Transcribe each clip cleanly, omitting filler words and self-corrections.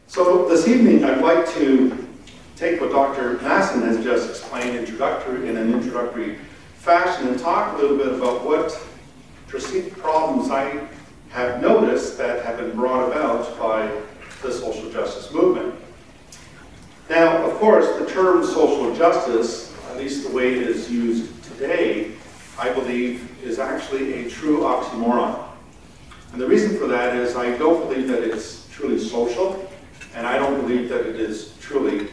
So this evening I'd like to take what Dr. Masson has just explained in an introductory fashion and talk a little bit about what perceived problems I have noticed that have been brought about by the social justice movement. Now, of course, the term social justice, at least the way it is used today, I believe is actually a true oxymoron. And the reason for that is I don't believe that it's truly social, and I don't believe that it is truly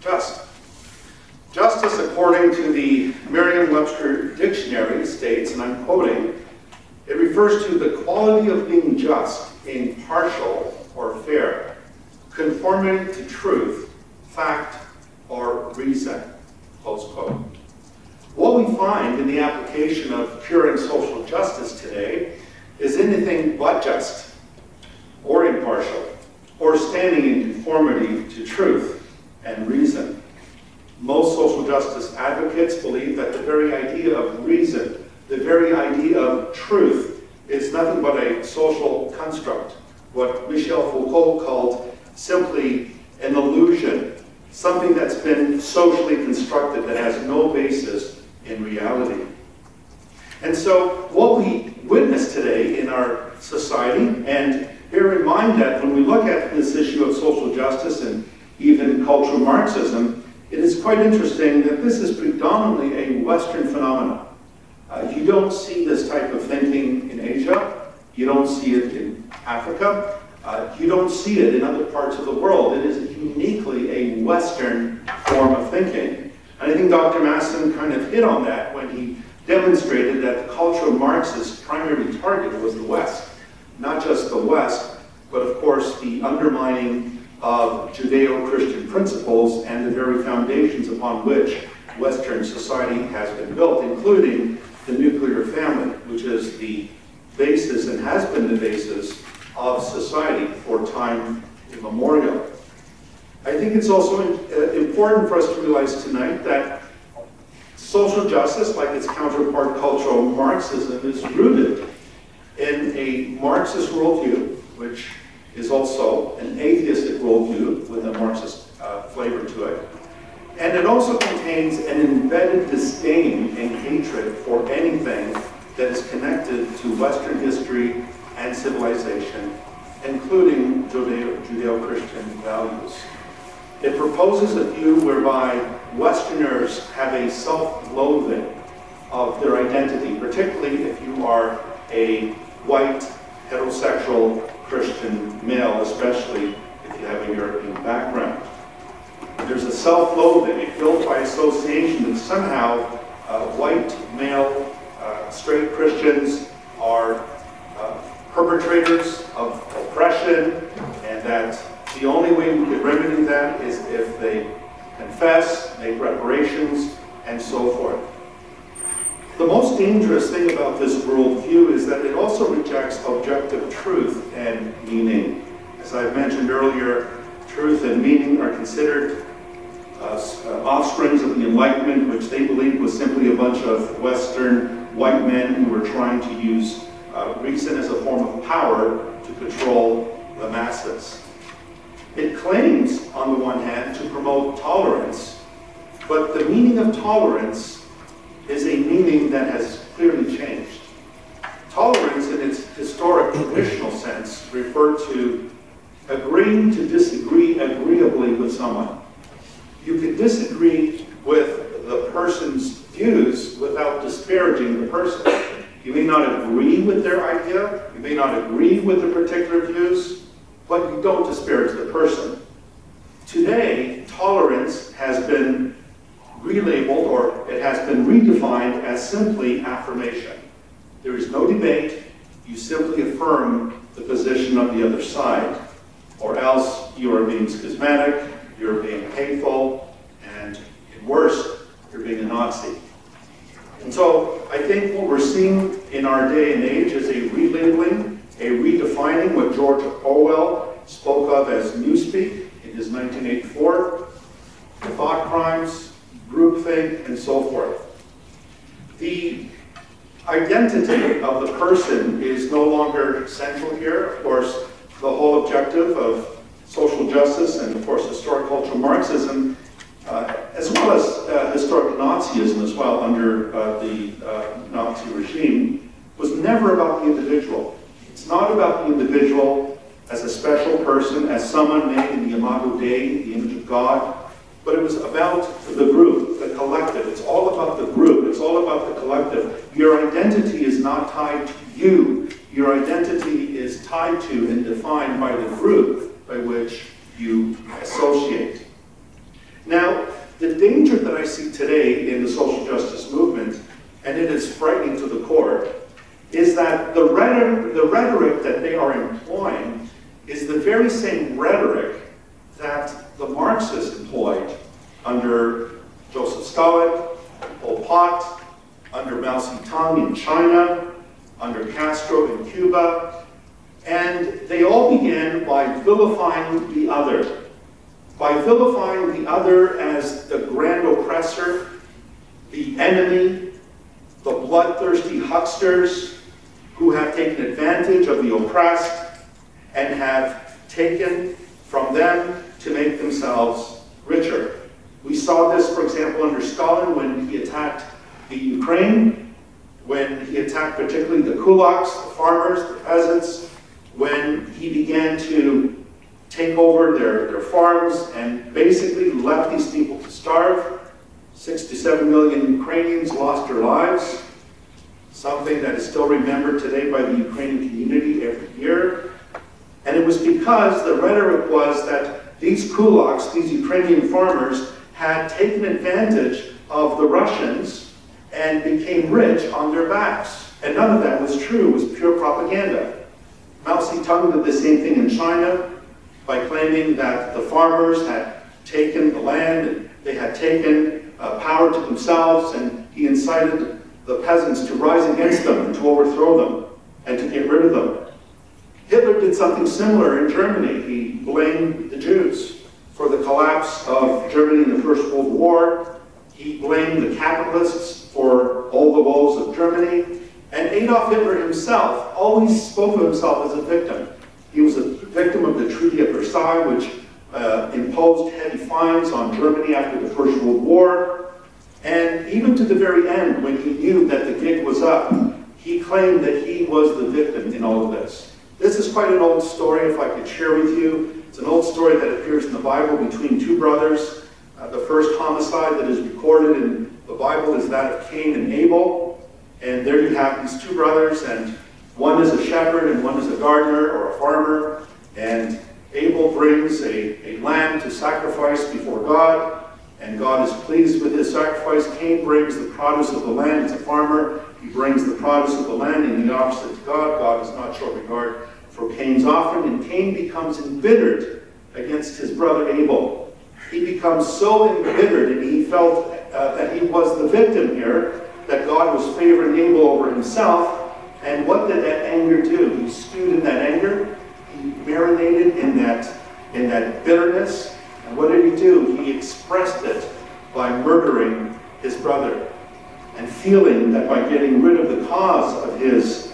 just. Justice, according to the Merriam-Webster dictionary, states, and I'm quoting, it refers to the quality of being just, impartial, or fair, conforming to truth, fact, or reason, close quote. What we find in the application of pure and social justice today is anything but just, or impartial, or standing in conformity to truth and reason. Most social justice advocates believe that the very idea of reason, the very idea of truth, is nothing but a social construct, what Michel Foucault called simply an illusion, something that's been socially constructed that has no basis in reality. And so what we witness today in our society, and bear in mind that when we look at this issue of social justice and even cultural Marxism, it is quite interesting that this is predominantly a Western phenomenon. You don't see this type of thinking in Asia, you don't see it in Africa, you don't see it in other parts of the world. It is uniquely a Western form of thinking. And I think Dr. Masson kind of hit on that when he demonstrated that the cultural Marxist primary target was the West. Not just the West, but of course the undermining of Judeo-Christian principles and the very foundations upon which Western society has been built, including the nuclear family, which is the basis and has been the basis of society for time immemorial. I think it's also important for us to realize tonight that social justice, like its counterpart cultural Marxism, is rooted in a Marxist worldview, which is also an atheistic worldview with a Marxist flavor to it. And it also contains an embedded disdain and hatred for anything that is connected to Western history and civilization, including Judeo-Christian values. It proposes a view whereby Westerners have a self-loathing of their identity, particularly if you are a white, heterosexual Christian male, especially if you have a European background. There's a self-loathing, a guilt by association that somehow white, male, straight Christians are perpetrators of oppression, and that the only way we could remedy that is if they confess, make reparations, and so forth. The most dangerous thing about this worldview is that it also rejects objective truth and meaning. As I've mentioned earlier, truth and meaning are considered offsprings of the Enlightenment, which they believed was simply a bunch of Western white men who were trying to use reason as a form of power to control the masses. It claims, on the one hand, to promote tolerance, but the meaning of tolerance is a meaning that has clearly changed. Tolerance, in its historic traditional sense, referred to agreeing to disagree agreeably with someone. You could disagree with the person's views without disparaging the person. You may not agree with their idea, you may not agree with the particular views, but you don't disparage the person. Today, tolerance has been relabeled, or it has been redefined as simply affirmation. There is no debate, you simply affirm the position of the other side, or else you are being schismatic, you're being hateful, and at worst, you're being a Nazi. And so I think what we're seeing in our day and age is a relabeling, a redefining what George Orwell spoke of as newspeak in his 1984, thought crimes, groupthink, and so forth. The identity of the person is no longer central here. Of course, the whole objective of social justice and, of course, historic cultural Marxism, as well as historic Nazism as well under the Nazi regime, was never about the individual. It's not about the individual as a special person, as someone made in the Imago Dei, the image of God, but it was about the group, the collective. It's all about the group. It's all about the collective. Your identity is not tied to you. Your identity is tied to and defined by the group by which you associate. Now, the danger that I see today in the social justice movement, and it is frightening to the core, is that the rhetoric that they are employing is the very same rhetoric that the Marxists employed under Joseph Stalin, Pol Pot, under Mao Zedong in China, under Castro in Cuba, and they all began by vilifying the other. By vilifying the other as the grand oppressor, the enemy, the bloodthirsty hucksters who have taken advantage of the oppressed and have taken from them to make themselves richer. We saw this, for example, under Stalin when he attacked the Ukraine, when he attacked particularly the kulaks, the farmers, the peasants, when he began to take over their farms and basically left these people to starve. 6 to 7 million Ukrainians lost their lives, something that is still remembered today by the Ukrainian community every year. And it was because the rhetoric was that these kulaks, these Ukrainian farmers, had taken advantage of the Russians and became rich on their backs. And none of that was true. It was pure propaganda. Mao Zedong did the same thing in China by claiming that the farmers had taken the land and they had taken power to themselves, and he incited the peasants to rise against them and to overthrow them and to get rid of them. Hitler did something similar in Germany. He blamed the Jews for the collapse of Germany in the First World War. He blamed the capitalists for all the woes of Germany. And Adolf Hitler himself always spoke of himself as a victim. He was a victim of the Treaty of Versailles, which imposed heavy fines on Germany after the First World War. And even to the very end, when he knew that the gig was up, he claimed that he was the victim in all of this. This is quite an old story, if I could share with you. It's an old story that appears in the Bible between two brothers. The first homicide that is recorded in the Bible is that of Cain and Abel. And there you have these two brothers, and one is a shepherd and one is a gardener or a farmer. And Abel brings a lamb to sacrifice before God, and God is pleased with his sacrifice. Cain brings the produce of the land. He's a farmer. He brings the produce of the land, and he offers it to God. God does not show regard for Cain's offering, and Cain becomes embittered against his brother Abel. He becomes so embittered, and he felt that he was the victim here, that God was favoring Abel over himself. And what did that anger do? He stewed in that anger. He marinated in that bitterness. And what did he do? He expressed it by murdering his brother, and feeling that by getting rid of the cause of his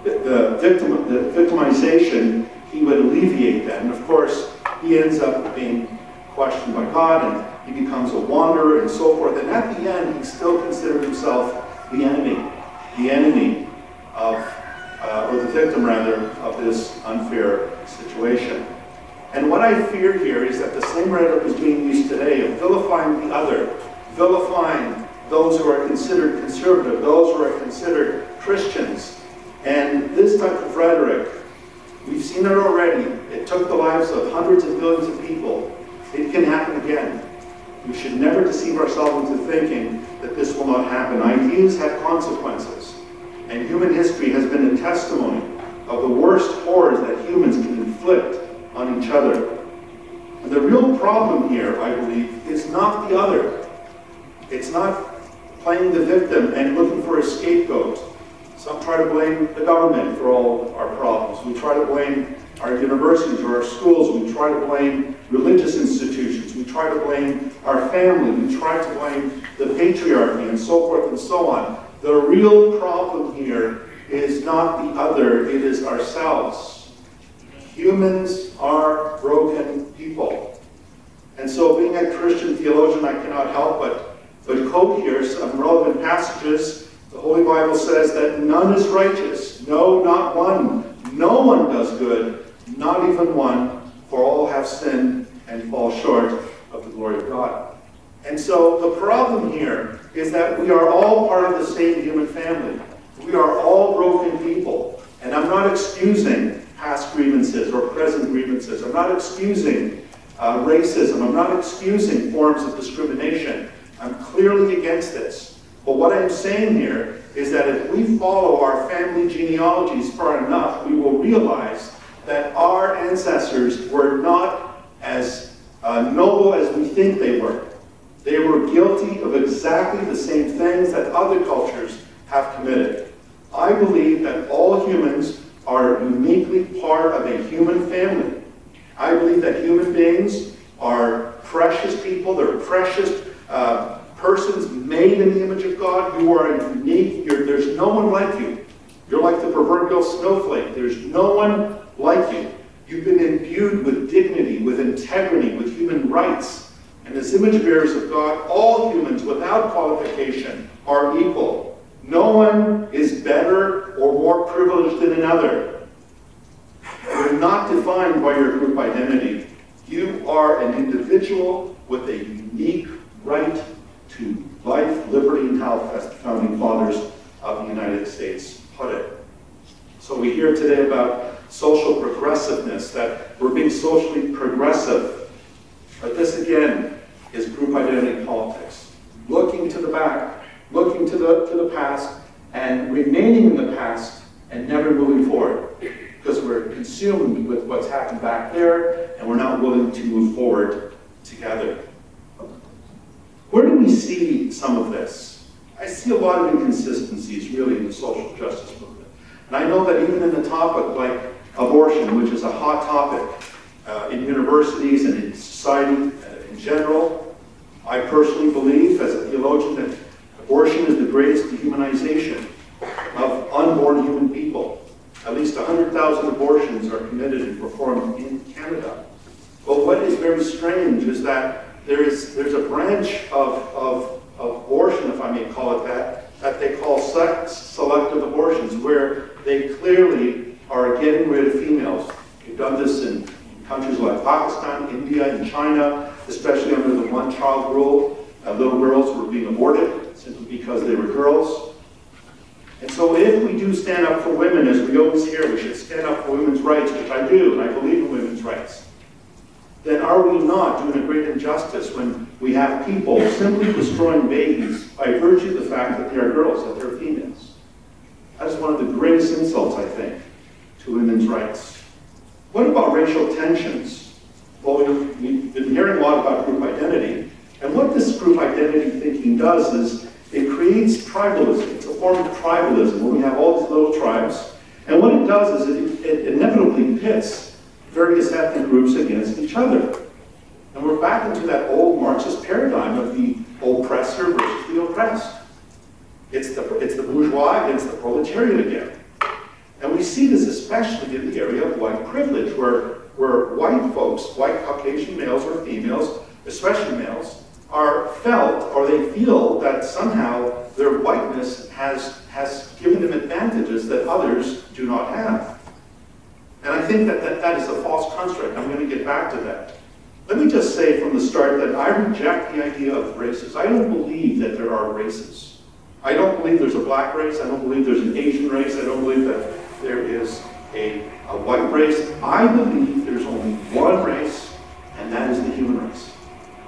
the victimization, he would alleviate that. And of course, he ends up being questioned by God, and he becomes a wanderer and so forth. And at the end, he still considered himself the enemy of, or the victim rather, of this unfair situation. And what I fear here is that the same rhetoric is being used today of vilifying the other, vilifying those who are considered conservative, those who are considered Christians. And this type of rhetoric, we've seen it already. It took the lives of hundreds of millions of people. It can happen again. We should never deceive ourselves into thinking that this will not happen. Ideas have consequences. And human history has been a testimony of the worst horrors that humans can inflict on each other. And the real problem here, I believe, is not the other. It's not playing the victim and looking for a scapegoat. Some try to blame the government for all our problems. We try to blame our universities or our schools. We try to blame religious institutions. We try to blame our family. We try to blame the patriarchy and so forth and so on. The real problem here is not the other, it is ourselves. Humans are broken people. And so being a Christian theologian, I cannot help but quote here some relevant passages. The Holy Bible says that none is righteous, no, not one. No one does good, not even one, for all have sinned and fall short of the glory of God. And so the problem here is that we are all part of the same human family. We are all broken people. And I'm not excusing past grievances or present grievances. I'm not excusing racism. I'm not excusing forms of discrimination. I'm clearly against this. But what I'm saying here is that if we follow our family genealogies far enough, we will realize that our ancestors were not as noble as we think they were. They were guilty of exactly the same things that other cultures have committed. I believe that all humans are uniquely part of a human family. I believe that human beings are precious people. They're precious persons made in the image of God. You are unique. There's no one like you. You're like the proverbial snowflake. There's no one like you. You've been imbued with dignity, with integrity, with human rights. And as image bearers of God, all humans without qualification are equal. No one is better or more privileged than another. You're not defined by your group identity. You are an individual with a unique right to life, liberty, and health, as the founding fathers of the United States put it. So we hear today about social progressiveness, that we're being socially progressive. But this again is group identity politics. Looking to the back, looking to the past, and remaining in the past, and never moving forward. Because we're consumed with what's happened back there, and we're not willing to move forward together. Where do we see some of this? I see a lot of inconsistencies, really, in the social justice movement. And I know that even in a topic like abortion, which is a hot topic in universities and in society in general, I personally believe, as a theologian, that abortion is the greatest dehumanization of unborn human people. At least 100,000 abortions are committed and performed in Canada. But what is very strange is that there's a branch of abortion, if I may call it that they call sex-selective abortions, where they clearly are getting rid of females. They've done this in countries like Pakistan, India, and China, especially under the one-child rule. Little girls were being aborted simply because they were girls. And so if we do stand up for women, as we always hear, we should stand up for women's rights, which I do, and I believe in women's rights, then are we not doing a great injustice when we have people simply destroying babies by virtue of the fact that they are girls, that they're females? That is one of the greatest insults, I think, to women's rights. What about racial tensions? Well, we've been hearing a lot about group identity, and what this group identity thinking does is it creates tribalism. It's a form of tribalism where we have all these little tribes, and what it does is it inevitably pits various ethnic groups against each other. And we're back into that old Marxist paradigm of the oppressor versus the oppressed. It's the bourgeois against the proletariat again. And we see this especially in the area of white privilege, where white folks, white Caucasian males or females, especially males, are felt, or they feel that somehow their whiteness has given them advantages that others do not have. And I think that is a false construct. I'm going to get back to that. Let me just say from the start that I reject the idea of races. I don't believe that there are races. I don't believe there's a black race. I don't believe there's an Asian race. I don't believe that there is a white race. I believe there's only one race, and that is the human race.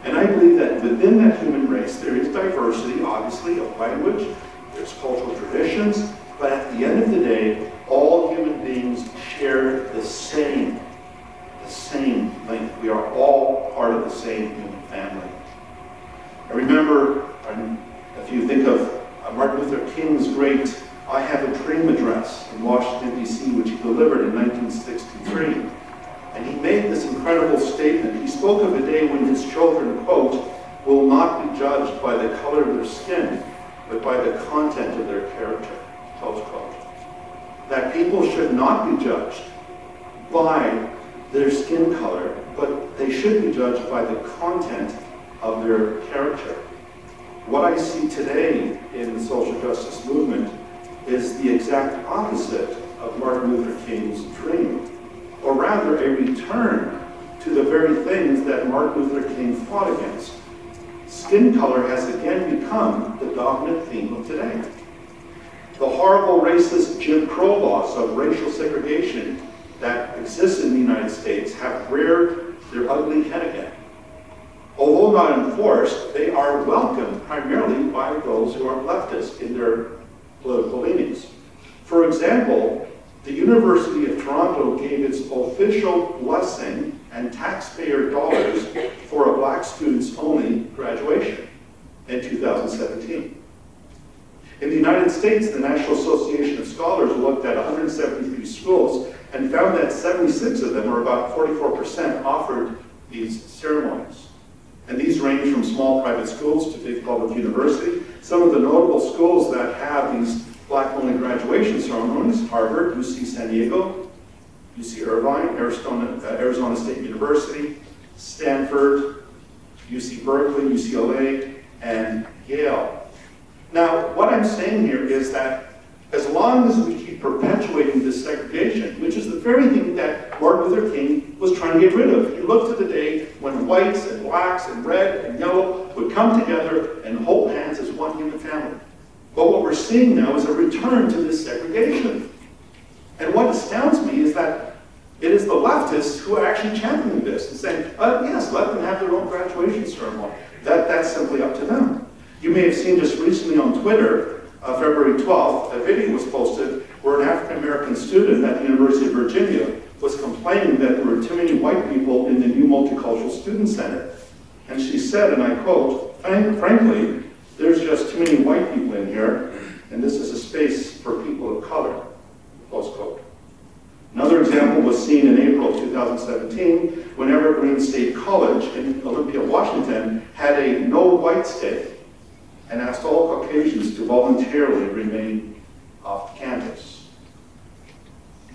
And I believe that within that human race, there is diversity, obviously, of language, there's cultural traditions, but at the end of the day, all human beings share the same link. We are all part of the same human family. I remember, if you think of Martin Luther King's great I Have a Dream address in Washington, D.C., which he delivered in 1963. And he made this incredible statement. He spoke of a day when his children, quote, will not be judged by the color of their skin, but by the content of their character, close quote. That people should not be judged by their skin color, but they should be judged by the content of their character. What I see today in the social justice movement is the exact opposite of Martin Luther King's dream, or rather a return to the very things that Martin Luther King fought against. Skin color has again become the dominant theme of today. The horrible racist Jim Crow laws of racial segregation that exist in the United States have reared their ugly head again. Although not enforced, they are welcomed primarily by those who are leftists in their political leanings. For example, the University of Toronto gave its official blessing and taxpayer dollars for a black students only graduation in 2017. In the United States, the National Association of Scholars looked at 173 schools and found that 76 of them, or about 44%, offered these ceremonies. And these range from small private schools to big public universities. Some of the notable schools that have these black-only graduation ceremonies: Harvard, UC San Diego, UC Irvine, Arizona State University, Stanford, UC Berkeley, UCLA, and Yale. Now, what I'm saying here is that as long as we keep perpetuating this segregation, which is the very thing that Martin Luther King was trying to get rid of. He looked at the day when whites and blacks and red and yellow would come together and hold hands as one human family. But what we're seeing now is a return to this segregation. And what astounds me is that it is the leftists who are actually championing this and saying, yes, let them have their own graduation ceremony. That's simply up to them. You may have seen just recently on Twitter, February 12th, a video was posted where an African-American student at the University of Virginia was complaining that there were too many white people in the new Multicultural Student Center. And she said, and I quote, frankly, there's just too many white people in here, and this is a space for people of color, close quote. Another example was seen in April 2017 when Evergreen State College in Olympia, Washington had a no whites day and asked all Caucasians to voluntarily remain off campus.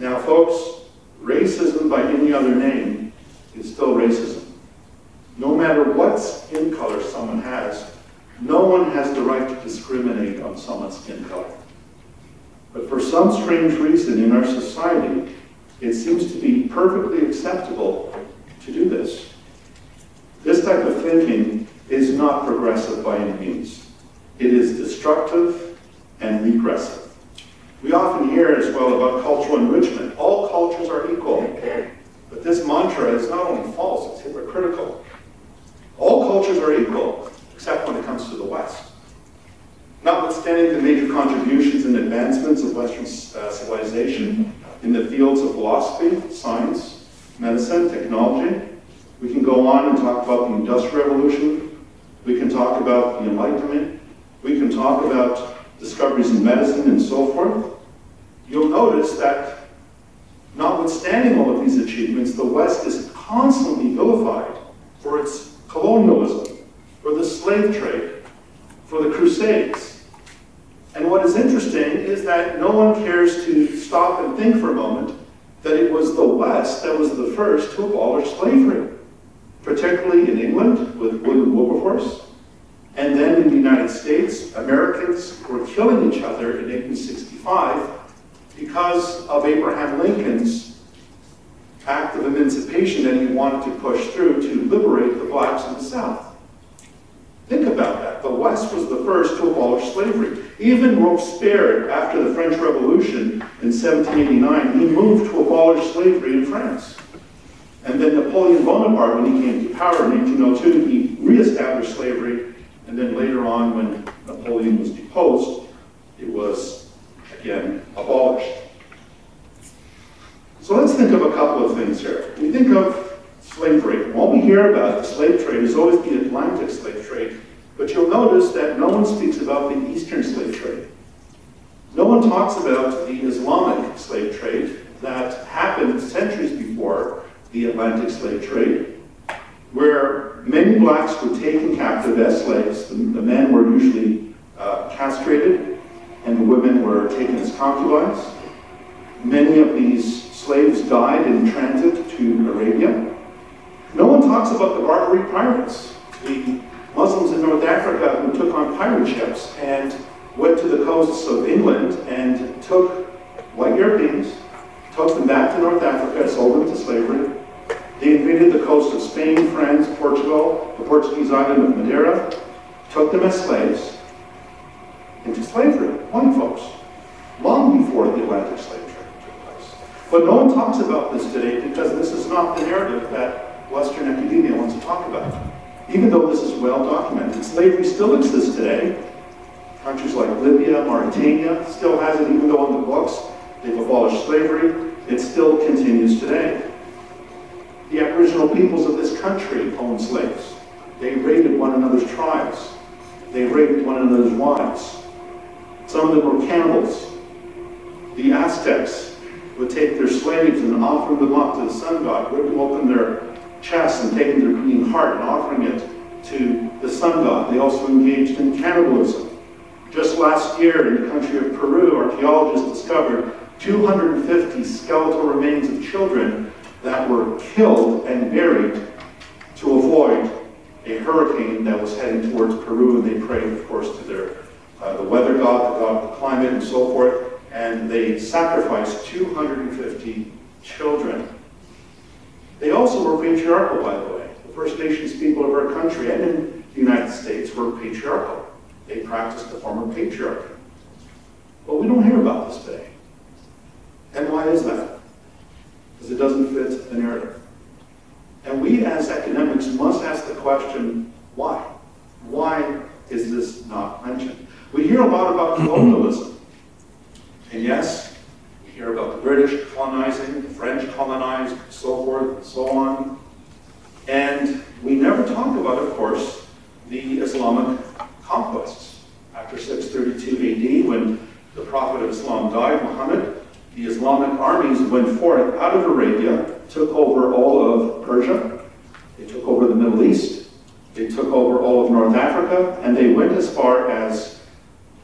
Now folks, racism by any other name is still racism. No matter what skin color someone has, no one has the right to discriminate on someone's skin color. But for some strange reason in our society, it seems to be perfectly acceptable to do this. This type of thinking is not progressive by any means. It is destructive and regressive. We often hear as well about cultural enrichment. All cultures are equal. But this mantra is not only false, it's hypocritical. All cultures are equal, except when it comes to the West. Notwithstanding the major contributions and advancements of Western civilization in the fields of philosophy, science, medicine, technology, we can go on and talk about the Industrial Revolution. We can talk about the Enlightenment. We can talk about discoveries in medicine and so forth. You'll notice that notwithstanding all of these achievements, the West is constantly vilified for its colonialism, for the slave trade, for the Crusades. And what is interesting is that no one cares to stop and think for a moment that it was the West that was the first to abolish slavery, particularly in England with William Wilberforce. And then in the United States, Americans were killing each other in 1865 because of Abraham Lincoln's act of emancipation that he wanted to push through to liberate the blacks in the South. Think about that. The West was the first to abolish slavery. Even Robespierre, after the French Revolution in 1789, he moved to abolish slavery in France. And then Napoleon Bonaparte, when he came to power in 1802, he reestablished slavery. And then later on, when Napoleon was deposed, it was, again, abolished. So let's think of a couple of things here. We think of slavery. What we hear about the slave trade is always the Atlantic slave trade, but you'll notice that no one speaks about the Eastern slave trade. No one talks about the Islamic slave trade that happened centuries before the Atlantic slave trade, where many blacks were taken captive as slaves. The men were usually castrated, and the women were taken as concubines. Many of these slaves died in transit to to Arabia. No one talks about the Barbary pirates, the Muslims in North Africa who took on pirate ships and went to the coasts of England and took white Europeans, took them back to North Africa, sold them to slavery. They invaded the coast of Spain, France, Portugal, the Portuguese island of Madeira, took them as slaves into slavery, white folks, long before the Atlantic slave trade took place. But no one talks about this today because this is not the narrative that Western academia wants to talk about. Even though this is well documented, slavery still exists today. Countries like Libya, Mauritania still has it, even though on the books they've abolished slavery, it still continues today. The Aboriginal peoples of this country owned slaves. They raided one another's tribes. They raped one another's wives. Some of them were cannibals. The Aztecs would take their slaves and offer them up to the sun god, rip them open their chests and taking their beating heart and offering it to the sun god. They also engaged in cannibalism. Just last year in the country of Peru, archaeologists discovered 250 skeletal remains of children that were killed and buried to avoid a hurricane that was heading towards Peru, and they prayed, of course, to their the weather god, the god of the climate, and so forth, and they sacrificed 250 children. They also were patriarchal, by the way. The First Nations people of our country and in the United States were patriarchal. They practiced a form of patriarchy. But we don't hear about this today. And why is that? Because it doesn't fit the narrative. And we as academics must ask the question, why? Why is this not mentioned? We hear a lot about colonialism. And yes, we hear about the British colonizing, the French colonized, and so forth and so on. And we never talk about, of course, the Islamic conquests. After 632 AD, when the Prophet of Islam died, Muhammad, the Islamic armies went forth out of Arabia, took over all of Persia, they took over the Middle East, they took over all of North Africa, and they went as far as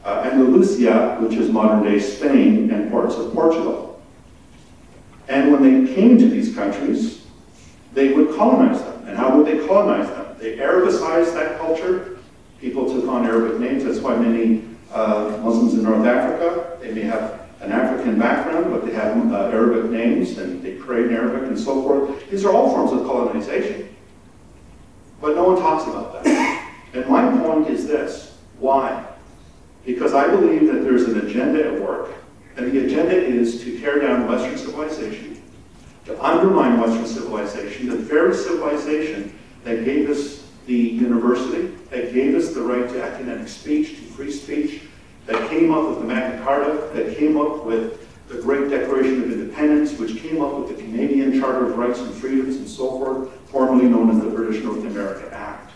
Andalusia, which is modern-day Spain, and parts of Portugal. And when they came to these countries, they would colonize them. And how would they colonize them? They Arabicized that culture. People took on Arabic names. That's why many Muslims in North Africa, they may have an African background, but they have Arabic names, and they pray in Arabic and so forth. These are all forms of colonization. But no one talks about that. And my point is this. Why? Because I believe that there's an agenda at work, and the agenda is to tear down Western civilization, to undermine Western civilization, the very civilization that gave us the university, that gave us the right to academic speech, to free speech, that came up with the Magna Carta, that came up with the Great Declaration of Independence, which came up with the Canadian Charter of Rights and Freedoms and so forth, formerly known as the British North America Act.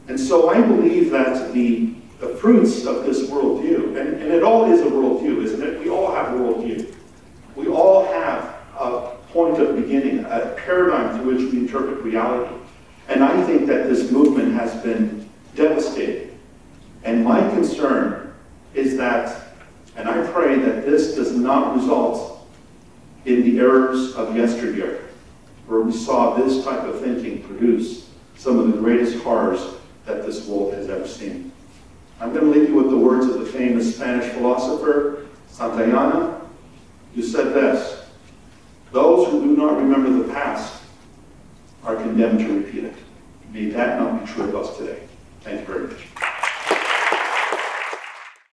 And so I believe that the fruits of this worldview, and it all is a worldview, isn't it? We all have a worldview. We all have a point of beginning, a paradigm through which we interpret reality. And I think that this movement has been devastating. And my concern is that, and I pray that this does not result in the errors of yesteryear, where we saw this type of thinking produce some of the greatest horrors that this world has ever seen. I'm going to leave you with the words of the famous Spanish philosopher, Santayana, who said this: "Those who do not remember the past are condemned to repeat it." May that not be true of us today. Thank you very much.